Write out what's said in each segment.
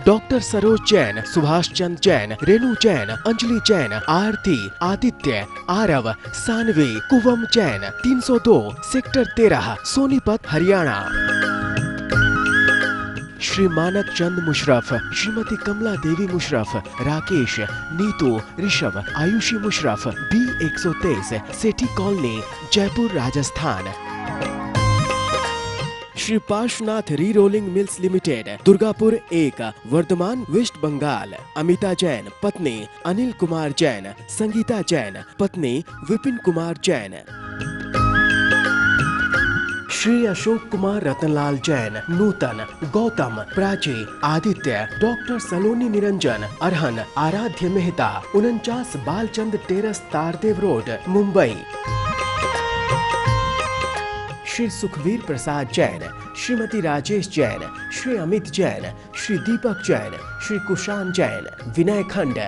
Doctor Saroj Jain, Subhash Chand Jain, Renu Jain, Anjali Jain, Aarti, Aditya, Aarav, Saanvi, Kuvam Jain, 302 sector 13, Sonipat, Haryana. Shri Manak Chand Musharraf, Shrimati Kamla Devi Musharraf, Rakesh, Neetu, Rishabh, Aayushi Musharraf, B123, Sethi Colony, Jaipur, Rajasthan. Shri Parshvanath Re Rolling Mills Limited, Durgapur 1, Bardhaman, West Bengal. Amita Jain, पत्नी अनिल कुमार जैन, संगीता जैन, पत्नी Vipin Kumar Jain. Shri Ashok Kumar Ratanlal Jain, Nutan, Gautam, Prachi, Aditya, doctor सलोनी निरंजन, अरहन, आराध्य Mehta, 49 Balchand terrace, Tardeo road, Mumbai. Shri Sukhvir प्रसाद जैन, श्रीमती राजेश जैन, श्री अमित जैन, श्री दीपक जैन, श्री कुशान जैन, विनय खंड,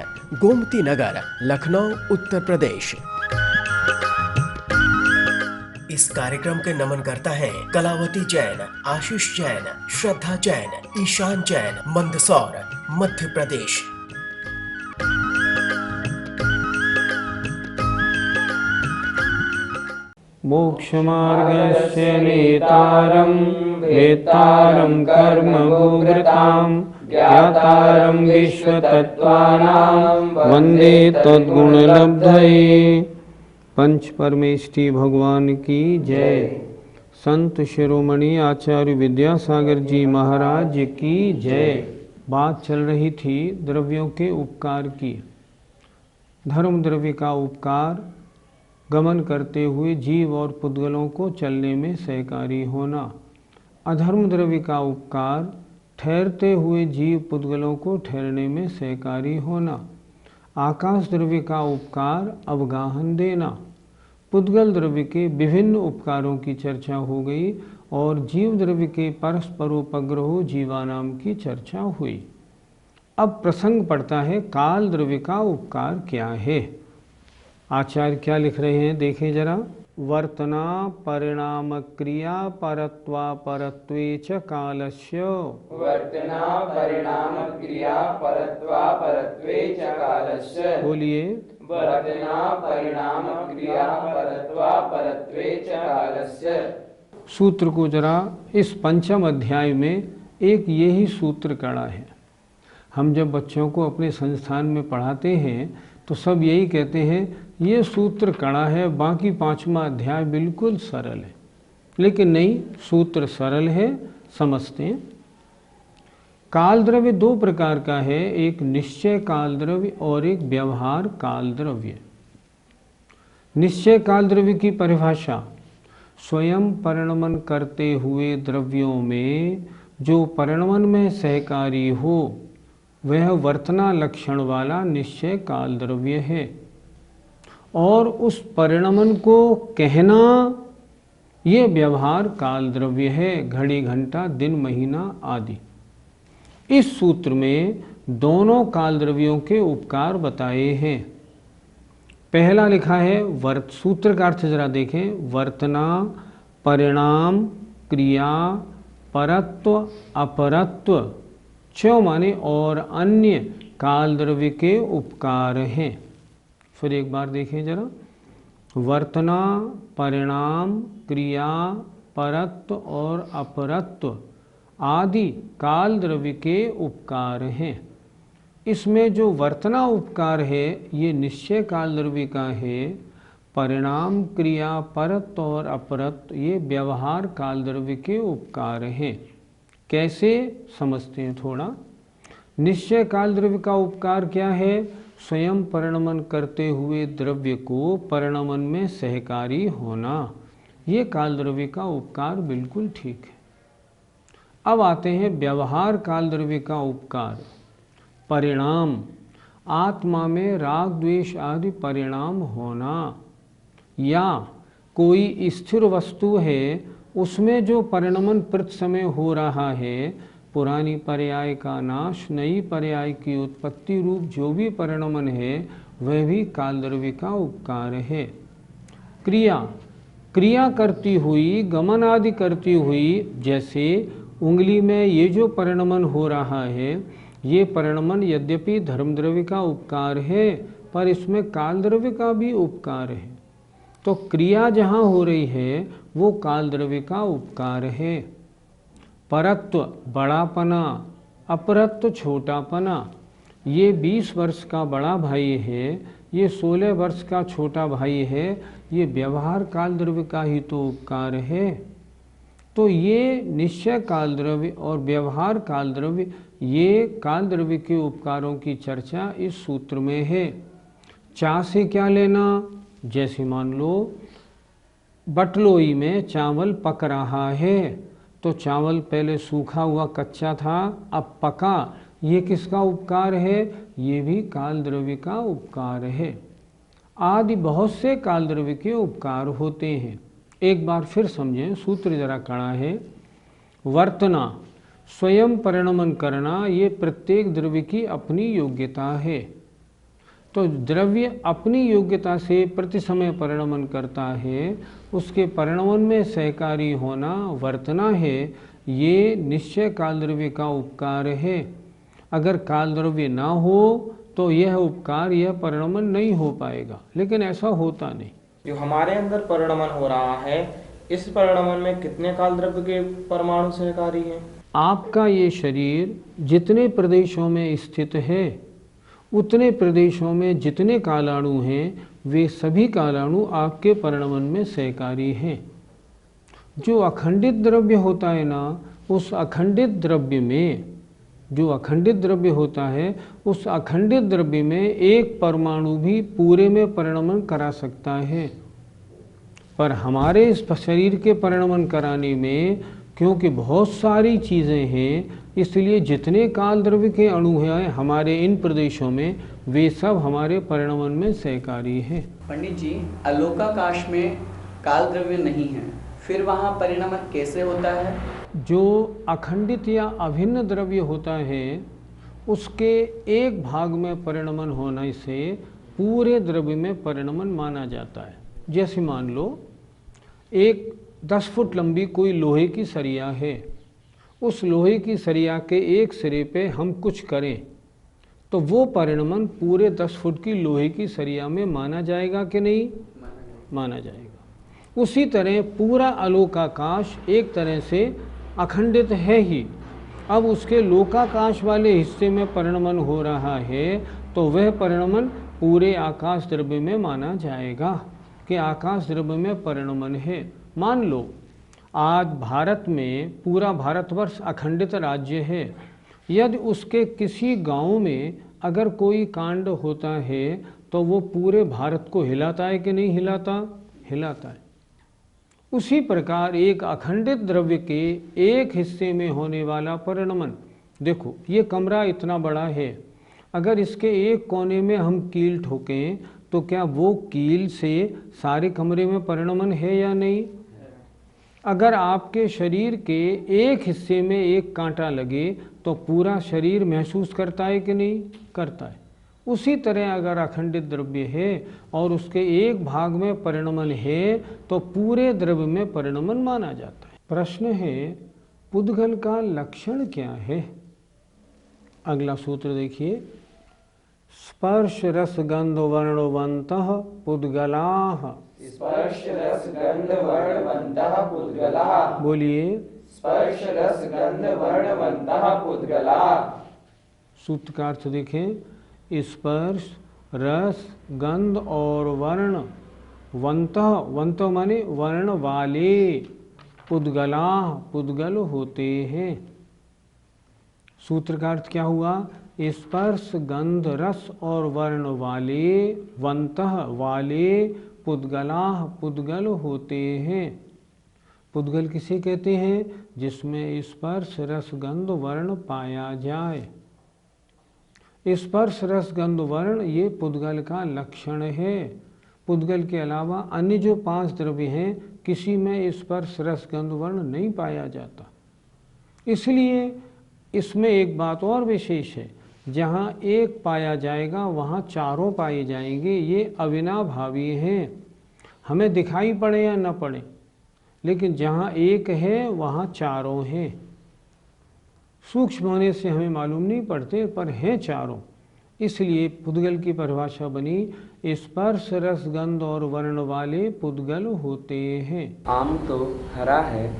गोमती नगर, लखनऊ, उत्तर प्रदेश। इस कार्यक्रम के नमन करता है कलावती जैन, आशीष जैन, श्रद्धा जैन, ईशान जैन, मंदसौर, मध्य प्रदेश। मोक्षमार्गस्य नेतारं वेत्तारं कर्मभूभृतां ज्ञातारं विश्वतत्त्वानां वन्दे तद्गुणलब्धये। पंच परमेष्टि भगवान की जय। संत शिरोमणि आचार्य विद्यासागर जी महाराज की जय। बात चल रही थी द्रव्यों के उपकार की। धर्म द्रव्य का उपकार गमन करते हुए जीव और पुद्गलों को चलने में सहकारी होना। अधर्म द्रव्य का उपकार ठहरते हुए जीव पुद्गलों को ठहरने में सहकारी होना। आकाश द्रव्य का उपकार अवगाहन देना। पुद्गल द्रव्य के विभिन्न उपकारों की चर्चा हो गई और जीव द्रव्य के परस्परोपग्रहो जीवानाम की चर्चा हुई। अब प्रसंग पड़ता है काल द्रव्य का उपकार क्या है। आचार्य क्या लिख रहे हैं देखें जरा। वर्तना परिणाम क्रिया परत्वा परत्वे च कालस्य। वर्तना परिणाम क्रिया परत्वा परत्वे च कालस्य। बोलिए। वर्तना परिणाम क्रिया परत्वा परत्वे च कालस्य। सूत्र को जरा इस पंचम अध्याय में एक यही सूत्र कड़ा है। हम जब बच्चों को अपने संस्थान में पढ़ाते हैं तो सब यही कहते हैं ये सूत्र कड़ा है, बाकी पांचवा अध्याय बिल्कुल सरल है। लेकिन नहीं, सूत्र सरल है, समझते हैं। काल द्रव्य दो प्रकार का है, एक निश्चय काल द्रव्य और एक व्यवहार काल द्रव्य। निश्चय काल द्रव्य की परिभाषा स्वयं परिणमन करते हुए द्रव्यों में जो परिणमन में सहकारी हो वह वर्तना लक्षण वाला निश्चय काल द्रव्य है। और उस परिणमन को कहना ये व्यवहार काल द्रव्य है, घड़ी घंटा दिन महीना आदि। इस सूत्र में दोनों काल द्रव्यों के उपकार बताए हैं। पहला लिखा है वर्त, सूत्र का अर्थ जरा देखें। वर्तना परिणाम क्रिया परत्व अपरत्व च माने और अन्य काल द्रव्य के उपकार हैं। फिर एक बार देखें जरा। वर्तना परिणाम क्रिया परत्व और अपरत्व आदि काल द्रव्य के उपकार हैं। इसमें जो वर्तना उपकार है ये निश्चय काल द्रव्य का है। परिणाम क्रिया परत्व और अपरत्व ये व्यवहार काल द्रव्य के उपकार हैं। कैसे समझते हैं थोड़ा। निश्चय काल द्रव्य का उपकार क्या है? स्वयं परिणमन करते हुए द्रव्य को परिणमन में सहकारी होना, ये काल द्रव्य का उपकार बिल्कुल ठीक है। अब आते हैं व्यवहार काल द्रव्य का उपकार। परिणाम, आत्मा में राग द्वेष आदि परिणाम होना, या कोई स्थिर वस्तु है उसमें जो परिणमन प्रति समय हो रहा है, पुरानी पर्याय का नाश, नई पर्याय की उत्पत्ति रूप जो भी परिणमन है वह भी काल द्रव्य का उपकार है। क्रिया, क्रिया करती हुई, गमन आदि करती हुई, जैसे उंगली में ये जो परिणमन हो रहा है ये परिणमन यद्यपि धर्म द्रव्य का उपकार है, पर इसमें काल द्रव्य का भी उपकार है। तो क्रिया जहाँ हो रही है वो काल द्रव्य का उपकार है। परत्व बड़ापना, अपरत्व छोटापना। ये 20 वर्ष का बड़ा भाई है, ये 16 वर्ष का छोटा भाई है, ये व्यवहार काल द्रव्य का ही तो उपकार है। तो ये निश्चय काल द्रव्य और व्यवहार काल द्रव्य, ये काल द्रव्य के उपकारों की चर्चा इस सूत्र में है। चा से क्या लेना? जैसे मान लो बटलोई में चावल पक रहा है, तो चावल पहले सूखा हुआ कच्चा था, अब पका, ये किसका उपकार है? ये भी काल द्रव्य का उपकार है। आदि बहुत से काल द्रव्य के उपकार होते हैं। एक बार फिर समझें, सूत्र जरा कड़ा है। वर्तना, स्वयं परिणमन करना, ये प्रत्येक द्रव्य की अपनी योग्यता है। तो द्रव्य अपनी योग्यता से प्रति समय परिणमन करता है, उसके परिणमन में सहकारी होना वर्तना है, ये निश्चय काल द्रव्य का उपकार है। अगर काल द्रव्य ना हो तो यह उपकार, यह परिणमन नहीं हो पाएगा, लेकिन ऐसा होता नहीं। जो हमारे अंदर परिणमन हो रहा है, इस परिणमन में कितने काल द्रव्य के परमाणु सहकारी हैं? आपका ये शरीर जितने प्रदेशों में स्थित है, उतने प्रदेशों में जितने कालाणु हैं, वे सभी कालाणु आपके परिणमन में सहकारी हैं। जो अखंडित द्रव्य होता है ना, उस अखंडित द्रव्य में, जो अखंडित द्रव्य होता है, उस अखंडित द्रव्य में एक परमाणु भी पूरे में परिणमन करा सकता है। पर हमारे इस शरीर के परिणमन कराने में क्योंकि बहुत सारी चीज़ें हैं, इसलिए जितने काल द्रव्य के अणु हैं हमारे इन प्रदेशों में, वे सब हमारे परिणमन में सहकारी हैं। पंडित जी, अलोकाकाश में काल द्रव्य नहीं है, फिर वहाँ परिणमन कैसे होता है? जो अखंडित या अभिन्न द्रव्य होता है, उसके एक भाग में परिणमन होने से पूरे द्रव्य में परिणमन माना जाता है। जैसे मान लो एक 10 फुट लंबी कोई लोहे की सरिया है, उस लोहे की सरिया के एक सिरे पे हम कुछ करें तो वो परिणमन पूरे 10 फुट की लोहे की सरिया में माना जाएगा कि नहीं? माना जाएगा। उसी तरह पूरा आलोकाकाश एक तरह से अखंडित है ही। अब उसके लोकाकाश वाले हिस्से में परिणमन हो रहा है, तो वह परिणमन पूरे आकाश द्रव्य में माना जाएगा कि आकाश द्रव्य में परिणमन है। मान लो आज भारत में पूरा भारतवर्ष अखंडित राज्य है, यदि उसके किसी गांव में अगर कोई कांड होता है तो वो पूरे भारत को हिलाता है कि नहीं हिलाता? हिलाता है। उसी प्रकार एक अखंडित द्रव्य के एक हिस्से में होने वाला परिणमन, देखो ये कमरा इतना बड़ा है, अगर इसके एक कोने में हम कील ठोकें तो क्या वो कील से सारे कमरे में परिणमन है या नहीं? अगर आपके शरीर के एक हिस्से में एक कांटा लगे तो पूरा शरीर महसूस करता है कि नहीं? करता है। उसी तरह अगर अखंडित द्रव्य है और उसके एक भाग में परिणमन है तो पूरे द्रव्य में परिणमन माना जाता है। प्रश्न है, पुद्गल का लक्षण क्या है? अगला सूत्र देखिए, स्पर्श रस गंध वर्णवन्तः पुद्गलाः। स्पर्श रस गंध वर्णवन्तः पुद्गलाः। बोलिए, स्पर्श रस गंध वर्णवन्तः पुद्गलाः। सूत्र का अर्थ देखें, स्पर्श रस गंध और वर्ण, वन्तः, वन्तः माने वर्ण वाले, पुद्गलाः पुद्गल होते हैं। सूत्र का अर्थ क्या हुआ? स्पर्श गंध रस और वर्ण वाले, वन्तः वाले, पुद्गलाः पुद्गल होते हैं। पुद्गल किसे कहते हैं? जिसमें स्पर्श रस गंध वर्ण पाया जाए। स्पर्श रस गंध वर्ण ये पुद्गल का लक्षण है। पुद्गल के अलावा अन्य जो 5 द्रव्य हैं, किसी में स्पर्श रस गंध वर्ण नहीं पाया जाता। इसलिए इसमें एक बात और विशेष है, जहाँ एक पाया जाएगा वहाँ चारों पाए जाएंगे। ये अविनाभावी हैं, हमें दिखाई पड़े या न पड़े, लेकिन जहाँ एक है वहाँ चारों हैं। सूक्ष्म होने से हमें मालूम नहीं पड़ते, पर हैं चारों। इसलिए पुद्गल की परिभाषा बनी स्पर्श रस गंध और वर्ण वाले पुद्गल होते हैं। आम तो हरा है,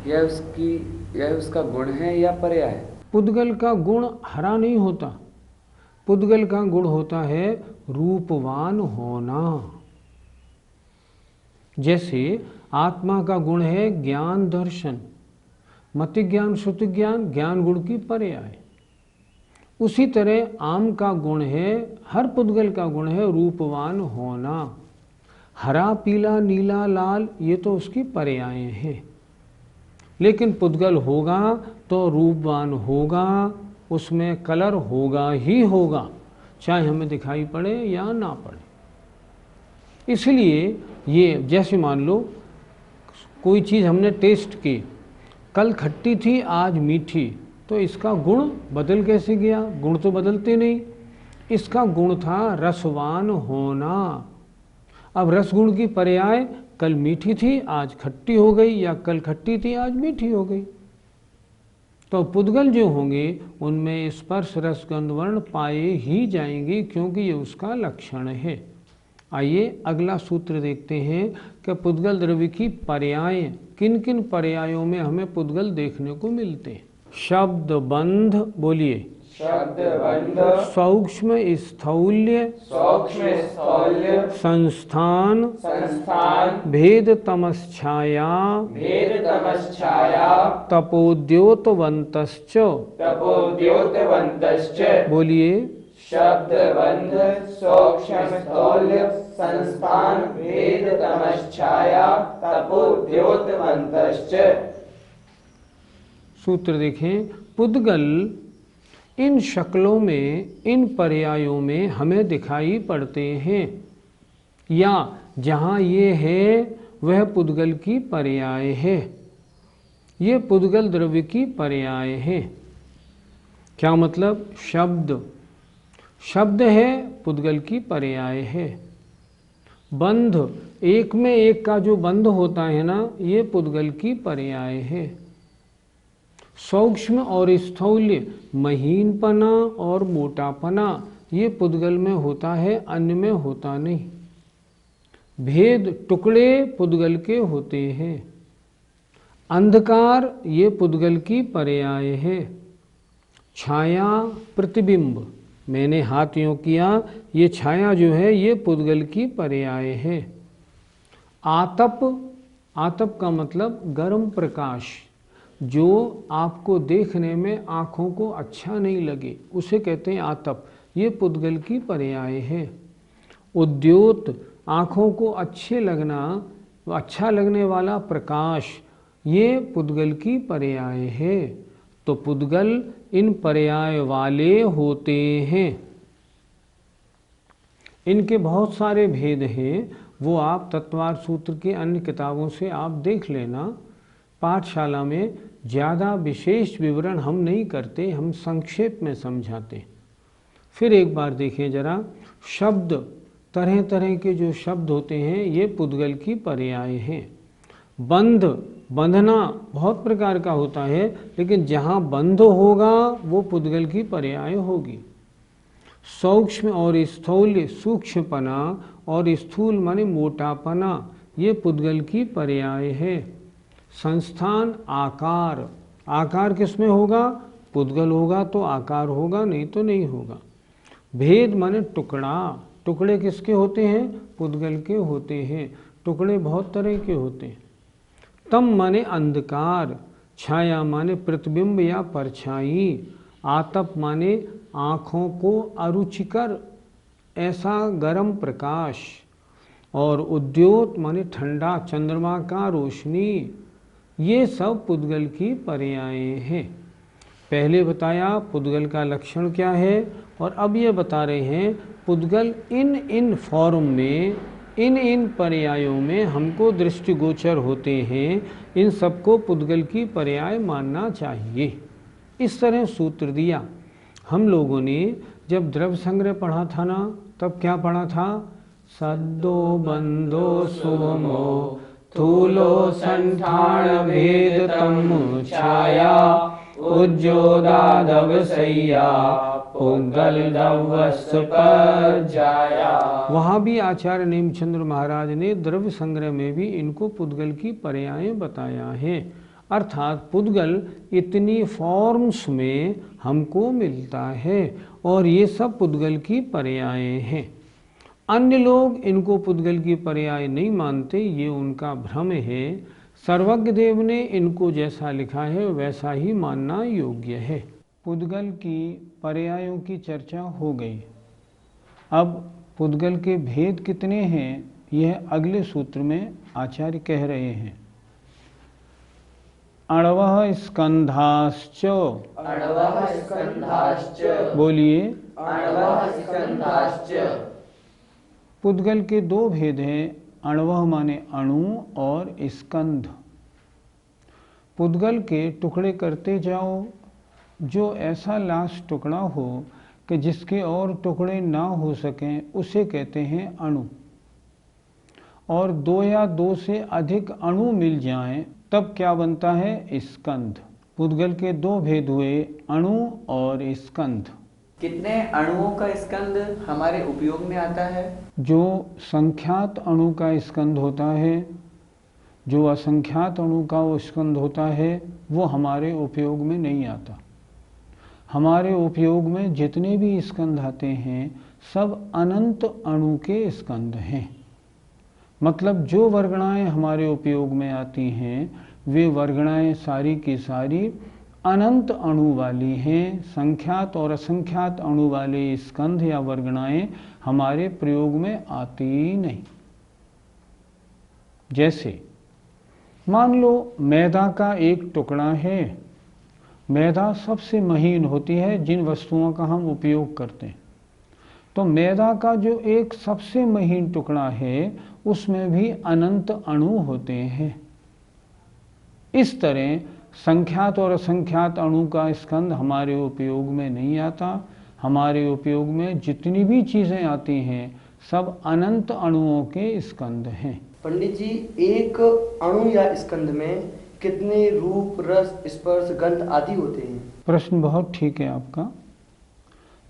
यह उसका गुण है या पर्याय? पुद्गल का गुण हरा नहीं होता, पुद्गल का गुण होता है रूपवान होना। जैसे आत्मा का गुण है ज्ञान दर्शन, मति ज्ञान श्रुति ज्ञान, ज्ञान गुण की पर्याय। उसी तरह आम का गुण है, हर पुद्गल का गुण है रूपवान होना। हरा पीला नीला लाल ये तो उसकी पर्याय हैं, लेकिन पुद्गल होगा तो रूपवान होगा, उसमें कलर होगा ही होगा, चाहे हमें दिखाई पड़े या ना पड़े। इसलिए ये जैसे मान लो कोई चीज़ हमने टेस्ट की, कल खट्टी थी आज मीठी, तो इसका गुण बदल कैसे गया? गुण तो बदलते नहीं। इसका गुण था रसवान होना। अब रसगुण की पर्याय कल मीठी थी आज खट्टी हो गई, या कल खट्टी थी आज मीठी हो गई। तो पुद्गल जो होंगे उनमें स्पर्श रस गंध वर्ण पाए ही जाएंगे, क्योंकि ये उसका लक्षण है। आइए अगला सूत्र देखते हैं कि पुद्गल द्रव्य की पर्याय, किन किन पर्यायों में हमें पुद्गल देखने को मिलते हैं। शब्द बंध, बोलिए। शब्द बंध, सूक्ष्म स्थौल्य, सूक्ष्म स्थौल्य, संस्थान, संस्थान, भेद तमश्छाया, भेद तमश्छाया, तपोद्योतवन्तश्च, तपोद्योतवन्तश्च। बोलिए। शब्द बंध, सूक्ष्म स्थौल्य, संस्थान, भेद तमश्छाया, तपोद्योतवन्तश्च। सूत्र देखें, पुद्गल इन शक्लों में, इन पर्यायों में हमें दिखाई पड़ते हैं, या जहाँ ये है वह पुद्गल की पर्याय है। ये पुद्गल द्रव्य की पर्याय है। क्या मतलब? शब्द, शब्द है पुद्गल की पर्याय है। बंध, एक में एक का जो बंध होता है ना, ये पुद्गल की पर्याय है। सूक्ष्म और स्थौल्य, महीनपना और मोटापना, ये पुद्गल में होता है, अन्य में होता नहीं। भेद, टुकड़े पुद्गल के होते हैं। अंधकार, ये पुद्गल की पर्याय है। छाया, प्रतिबिंब, मैंने हाथ यूं किया, ये छाया जो है ये पुद्गल की पर्याय है। आतप, आतप का मतलब गर्म प्रकाश, जो आपको देखने में आँखों को अच्छा नहीं लगे, उसे कहते हैं आतप, ये पुद्गल की पर्याय है। उद्योत, आँखों को अच्छे लगना, अच्छा लगने वाला प्रकाश, ये पुद्गल की पर्याय है। तो पुद्गल इन पर्याय वाले होते हैं। इनके बहुत सारे भेद हैं, वो आप तत्वार्थ सूत्र के अन्य किताबों से आप देख लेना। पाठशाला में ज़्यादा विशेष विवरण हम नहीं करते, हम संक्षेप में समझाते। फिर एक बार देखें जरा, शब्द, तरह तरह के जो शब्द होते हैं ये पुद्गल की पर्याय हैं। बंध, बंधना बहुत प्रकार का होता है, लेकिन जहाँ बंध होगा वो पुद्गल की पर्याय होगी। सूक्ष्म और स्थूल, सूक्ष्मपना और स्थूल माने मोटापना, ये पुद्गल की पर्याय है। संस्थान, आकार, आकार किसमें होगा? पुद्गल होगा तो आकार होगा, नहीं तो नहीं होगा। भेद माने टुकड़ा, टुकड़े किसके होते हैं? पुद्गल के होते हैं। टुकड़े बहुत तरह के होते हैं। तम माने अंधकार, छाया माने प्रतिबिंब या परछाई, आतप माने आँखों को अरुचिकर ऐसा गर्म प्रकाश, और उद्योत माने ठंडा चंद्रमा का रोशनी, ये सब पुद्गल की पर्याय हैं। पहले बताया पुद्गल का लक्षण क्या है, और अब ये बता रहे हैं पुद्गल इन इन फॉर्म में, इन इन पर्यायों में हमको दृष्टिगोचर होते हैं, इन सबको पुद्गल की पर्याय मानना चाहिए। इस तरह सूत्र दिया। हम लोगों ने जब द्रव्य संग्रह पढ़ा था ना, तब क्या पढ़ा था? सद्दो बंदो सोमो थूलो संठान भेद तम छाया उज्जोदादवसैया पुद्गल दवस्पज्जाया। वहाँ भी आचार्य नेमचंद्र महाराज ने द्रव्य संग्रह में भी इनको पुद्गल की पर्यायें बताया है। अर्थात पुद्गल इतनी फॉर्म्स में हमको मिलता है और ये सब पुद्गल की पर्यायें हैं। अन्य लोग इनको पुद्गल की पर्याय नहीं मानते, ये उनका भ्रम है। सर्वज्ञ देव ने इनको जैसा लिखा है वैसा ही मानना योग्य है। पुद्गल की पर्यायों की चर्चा हो गई। अब पुद्गल के भेद कितने हैं यह अगले सूत्र में आचार्य कह रहे हैं। अणवः स्कंधाश्च, अणवः स्कंधाश्च, बोलिए अणवः स्कंधाश्च। पुद्गल के दो भेद हैं, अणवः माने अणु और स्कंध। पुद्गल के टुकड़े करते जाओ, जो ऐसा लास्ट टुकड़ा हो कि जिसके और टुकड़े ना हो सकें उसे कहते हैं अणु। और दो या दो से अधिक अणु मिल जाएं तब क्या बनता है? स्कंध। पुद्गल के दो भेद हुए, अणु और स्कंध। कितने अणुओं का स्कंध हमारे उपयोग में आता है? जो संख्यात अणु का स्कंध होता है, जो असंख्यात अणु का वो स्कंध होता है, वो हमारे उपयोग में नहीं आता। हमारे उपयोग में जितने भी स्कंध आते हैं सब अनंत अणु के स्कंध हैं। मतलब जो वर्गणाएं हमारे उपयोग में आती हैं वे वर्गणाएं सारी की सारी अनंत अणु वाली हैं। संख्यात और असंख्यात अणु वाले स्कंध या वर्गणाएं हमारे प्रयोग में आती ही नहीं। जैसे मान लो मैदा का एक टुकड़ा है। मैदा सबसे महीन होती है जिन वस्तुओं का हम उपयोग करते हैं। तो मैदा का जो एक सबसे महीन टुकड़ा है उसमें भी अनंत अणु होते हैं। इस तरह संख्यात और असंख्यात अणु का स्कंध हमारे उपयोग में नहीं आता। हमारे उपयोग में जितनी भी चीज़ें आती हैं सब अनंत अणुओं के स्कंध हैं। पंडित जी, एक अणु या स्कंध में कितने रूप, रस, स्पर्श, गंध आदि होते हैं? प्रश्न बहुत ठीक है आपका।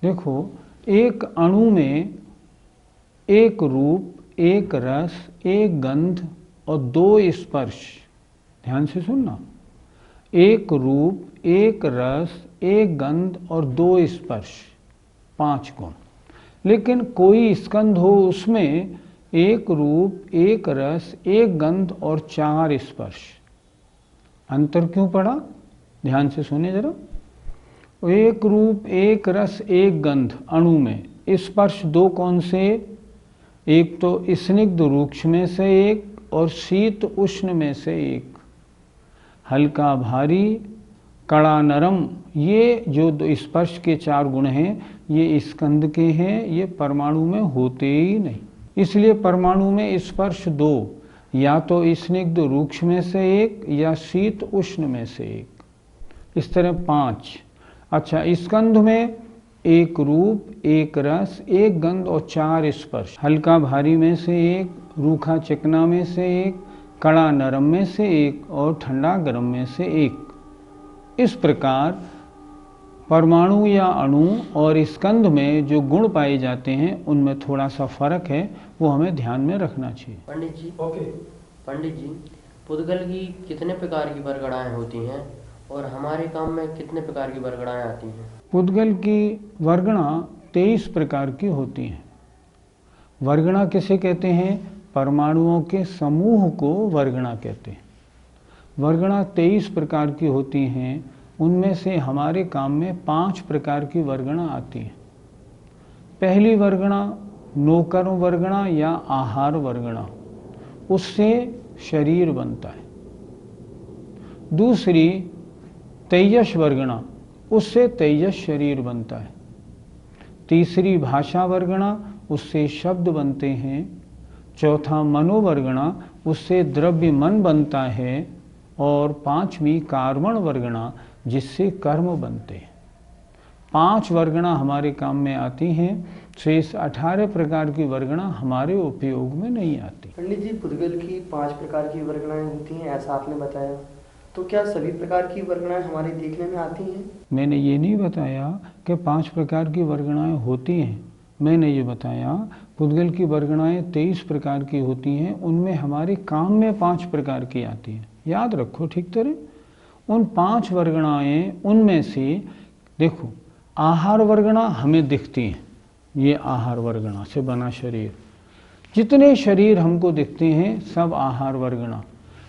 देखो, एक अणु में एक रूप, एक रस, एक गंध और दो स्पर्श। ध्यान से सुनना। एक रूप, एक रस, एक गंध और दो स्पर्श, 5 गुण। लेकिन कोई स्कंध हो उसमें एक रूप, एक रस, एक गंध और 4 स्पर्श। अंतर क्यों पड़ा? ध्यान से सुने जरा। एक रूप, एक रस, एक गंध अणु में, स्पर्श दो कौन से? एक तो स्निग्ध रूक्ष में से एक और शीत उष्ण में से एक। हल्का भारी, कड़ा नरम, ये जो दो स्पर्श के 4 गुण हैं ये स्कंध के हैं। ये परमाणु में होते ही नहीं। इसलिए परमाणु में स्पर्श 2, या तो स्निग्ध रूक्ष में से एक या शीत उष्ण में से एक। इस तरह 5। अच्छा, स्कंध में एक रूप, एक रस, एक गंध और 4 स्पर्श। हल्का भारी में से एक, रूखा चिकना में से एक, कड़ा नरम में से एक और ठंडा गर्म में से एक। इस प्रकार परमाणु या अणु और स्कंध में जो गुण पाए जाते हैं उनमें थोड़ा सा फर्क है, वो हमें ध्यान में रखना चाहिए। पंडित जी, पंडित जी, पुद्गल की कितने प्रकार की वर्गणाएं होती हैं और हमारे काम में कितने प्रकार की वर्गणाएं आती हैं? पुद्गल की वर्गणा 23 प्रकार की होती हैं। वर्गणा किसे कहते हैं? परमाणुओं के समूह को वर्गणा कहते हैं। वर्गणा 23 प्रकार की होती हैं। उनमें से हमारे काम में 5 प्रकार की वर्गणा आती हैं। पहली वर्गणा नोकर वर्गणा या आहार वर्गणा, उससे शरीर बनता है। दूसरी तेजस वर्गणा, उससे तेजस शरीर बनता है। तीसरी भाषा वर्गणा, उससे शब्द बनते हैं। चौथा मनोवर्गणा, उससे द्रव्य मन बनता है। और 5वीं कार्मण वर्गणा, जिससे कर्म बनते हैं। 5 वर्गणा हमारे काम में आती हैं। शेष 18 प्रकार की वर्गणा हमारे उपयोग में नहीं आती। पंडित जी, पुद्गल की 5 प्रकार की वर्गणाएं होती हैं ऐसा आपने बताया, तो क्या सभी प्रकार की वर्गणाएं हमारे देखने में आती हैं? मैंने ये नहीं बताया कि 5 प्रकार की वर्गणाएं होती हैं। मैंने ये बताया पुद्गल की वर्गणाएं 23 प्रकार की होती हैं, उनमें हमारे काम में 5 प्रकार की आती हैं। याद रखो ठीक तरह। उन 5 वर्गणाएं, उनमें से देखो, आहार वर्गणा हमें दिखती हैं। ये आहार वर्गणा से बना शरीर, जितने शरीर हमको दिखते हैं सब आहार वर्गणा।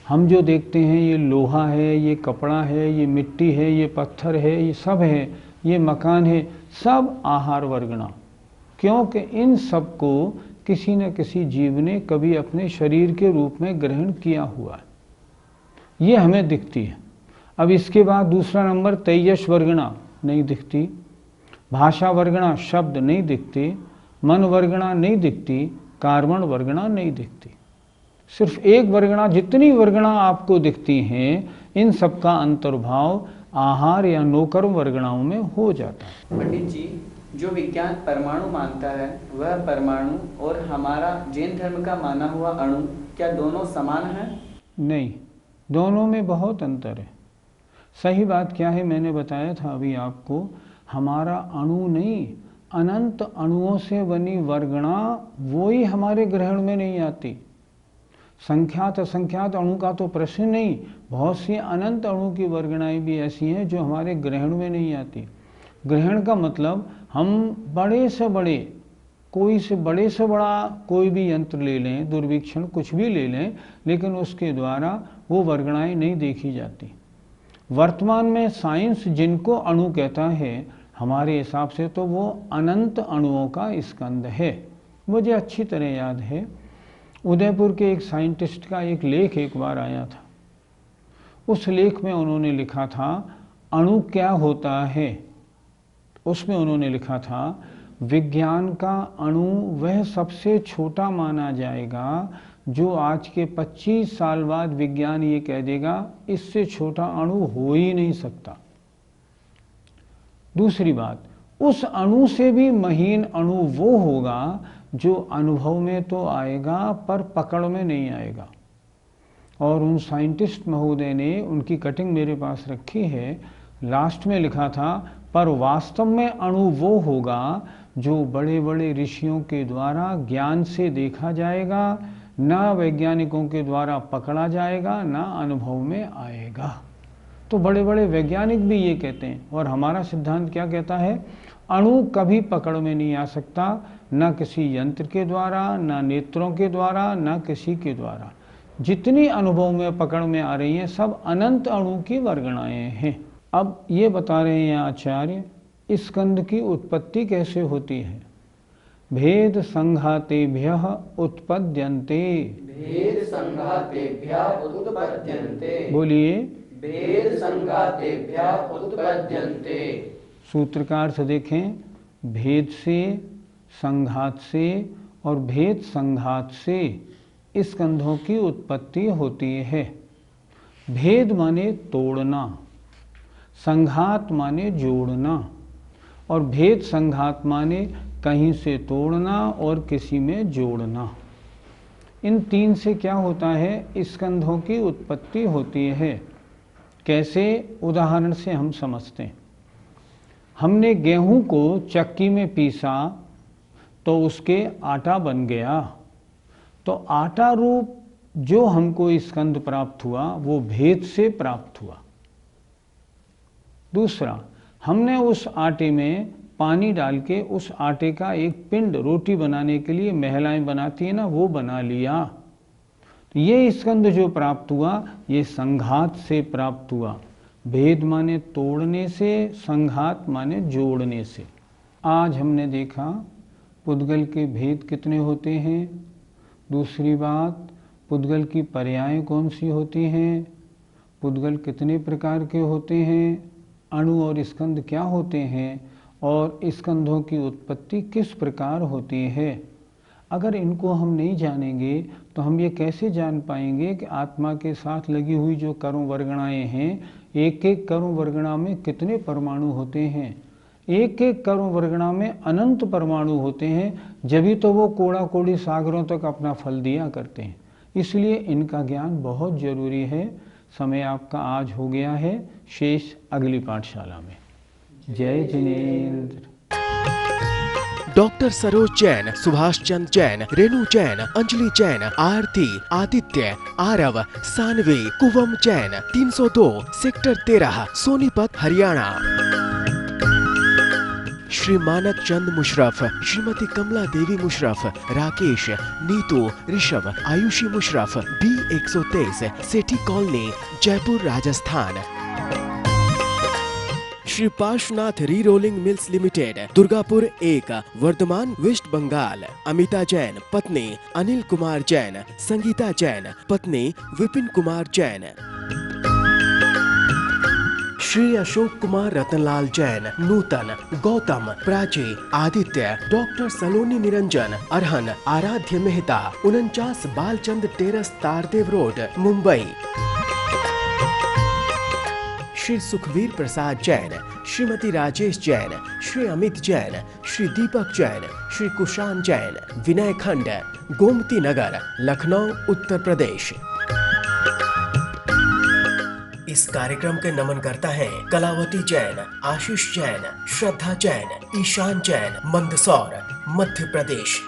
हम जो देखते हैं ये लोहा है, ये कपड़ा है, ये मिट्टी है, ये पत्थर है, ये सब है, ये मकान है, सब आहार वर्गणा। क्योंकि इन सब को किसी न किसी जीव ने कभी अपने शरीर के रूप में ग्रहण किया हुआ है, ये हमें दिखती है। अब इसके बाद दूसरा नंबर तेजस वर्गणा नहीं दिखती, भाषा वर्गणा शब्द नहीं दिखते, मन वर्गणा नहीं दिखती, कार्बन वर्गणा नहीं दिखती। सिर्फ एक वर्गणा, जितनी वर्गणा आपको दिखती हैं इन सब का अंतर्भाव आहार या नौकर्म वर्गणाओं में हो जाता है। पंडित जी, जो विज्ञान परमाणु मानता है वह परमाणु और हमारा जैन धर्म का माना हुआ अणु, क्या दोनों समान हैं? नहीं, दोनों में बहुत अंतर है। सही बात क्या है, मैंने बताया था अभी आपको, हमारा अणु नहीं, अनंत अणुओं से बनी वर्गणा वो ही हमारे ग्रहण में नहीं आती। संख्यात असंख्यात अणु का तो प्रश्न नहीं, बहुत सी अनंत अणु की वर्गणाएं भी ऐसी हैं जो हमारे ग्रहण में नहीं आती। ग्रहण का मतलब हम बड़े से बड़े, कोई से बड़े से बड़ा कोई भी यंत्र ले लें, दूरवीक्षण कुछ भी ले लें, लेकिन उसके द्वारा वो वर्गणाएं नहीं देखी जाती। वर्तमान में साइंस जिनको अणु कहता है, हमारे हिसाब से तो वो अनंत अणुओं का स्कंद है। मुझे अच्छी तरह याद है, उदयपुर के एक साइंटिस्ट का एक लेख एक बार आया था। उस लेख में उन्होंने लिखा था अणु क्या होता है। उसमें उन्होंने लिखा था विज्ञान का अणु वह सबसे छोटा माना जाएगा जो आज के 25 साल बाद विज्ञान ये कह देगा इससे छोटा अणु हो ही नहीं सकता। दूसरी बात, उस अणु से भी महीन अणु वो होगा जो अनुभव में तो आएगा पर पकड़ में नहीं आएगा। और उन साइंटिस्ट महोदय ने उनकी कटिंग मेरे पास रखी है, लास्ट में लिखा था पर वास्तव में अणु वो होगा जो बड़े बड़े ऋषियों के द्वारा ज्ञान से देखा जाएगा, ना वैज्ञानिकों के द्वारा पकड़ा जाएगा, ना अनुभव में आएगा। तो बड़े बड़े वैज्ञानिक भी ये कहते हैं, और हमारा सिद्धांत क्या कहता है, अणु कभी पकड़ में नहीं आ सकता, ना किसी यंत्र के द्वारा, ना नेत्रों के द्वारा, ना किसी के द्वारा। जितनी अनुभव में पकड़ में आ रही हैं सब अनंत अणु की वर्गणाएं हैं। अब ये बता रहे हैं आचार्य, स्कंद की उत्पत्ति कैसे होती है। भेद संघातेभ्यः उत्पद्यन्ते। भेद संघातेभ्यः उत्पद्यन्ते। बोलिए, भेद संघातेभ्यः उत्पद्यन्ते। सूत्रकार से देखें, भेद से, संघात से और भेद संघात से स्कंधों की उत्पत्ति होती है। भेद माने तोड़ना, संघात माने जोड़ना, और भेद संघात माने कहीं से तोड़ना और किसी में जोड़ना। इन तीन से क्या होता है, स्कंधों की उत्पत्ति होती है। कैसे, उदाहरण से हम समझते हैं। हमने गेहूं को चक्की में पीसा तो उसके आटा बन गया, तो आटा रूप जो हमको स्कंद प्राप्त हुआ वो भेद से प्राप्त हुआ। दूसरा, हमने उस आटे में पानी डाल के उस आटे का एक पिंड रोटी बनाने के लिए महिलाएं बनाती है ना, वो बना लिया। तो ये स्कंद जो प्राप्त हुआ ये संघात से प्राप्त हुआ। भेद माने तोड़ने से, संघात माने जोड़ने से। आज हमने देखा पुद्गल के भेद कितने होते हैं। दूसरी बात, पुद्गल की पर्यायें कौन सी होती हैं, पुद्गल कितने प्रकार के होते हैं, अणु और स्कंद क्या होते हैं, और स्कंधों की उत्पत्ति किस प्रकार होती है। अगर इनको हम नहीं जानेंगे तो हम ये कैसे जान पाएंगे कि आत्मा के साथ लगी हुई जो कर्म वर्गणाएं हैं, एक एक कर्म वर्गणा में कितने परमाणु होते हैं। एक एक कर्म वर्गणा में अनंत परमाणु होते हैं, जभी तो वो कोड़ा कोड़ी सागरों तक अपना फल दिया करते हैं। इसलिए इनका ज्ञान बहुत जरूरी है। समय आपका आज हो गया है, शेष अगली पाठशाला में। जय Jinendra. Doctor Saroj Jain, Subhash Chand Jain, Renu Jain, Anjali Jain, Aarti, Aditya, Aarav, Saanvi, Kuvam Jain, 302 sector 13 Sonipat Haryana. Shri Manak Chand Musharraf, Shrimati Kamla Devi Musharraf, Rakesh, Neetu, Rishabh, Aayushi Musharraf, B123 Sethi Colony, Jaipur Rajasthan. Shri Parshvanath Re Rolling Mills Limited, Durgapur 1, Bardhaman, West Bengal. Amita Jain, पत्नी अनिल कुमार जैन, संगीता जैन, पत्नी विपिन कुमार जैन। श्री अशोक कुमार रतनलाल जैन, नूतन, गौतम, प्राची, आदित्य, डॉक्टर सलोनी निरंजन, अरहन, आराध्य मेहता, 49 बालचंद टेरस, तारदेव रोड, मुंबई। श्री सुखवीर प्रसाद जैन, श्रीमती राजेश जैन, श्री अमित जैन, श्री दीपक जैन, श्री कुशान जैन, विनय खंड, गोमती नगर, लखनऊ, उत्तर प्रदेश। इस कार्यक्रम के नमन करता है कलावती जैन, आशीष जैन, श्रद्धा जैन, ईशान जैन, मंदसौर, मध्य प्रदेश।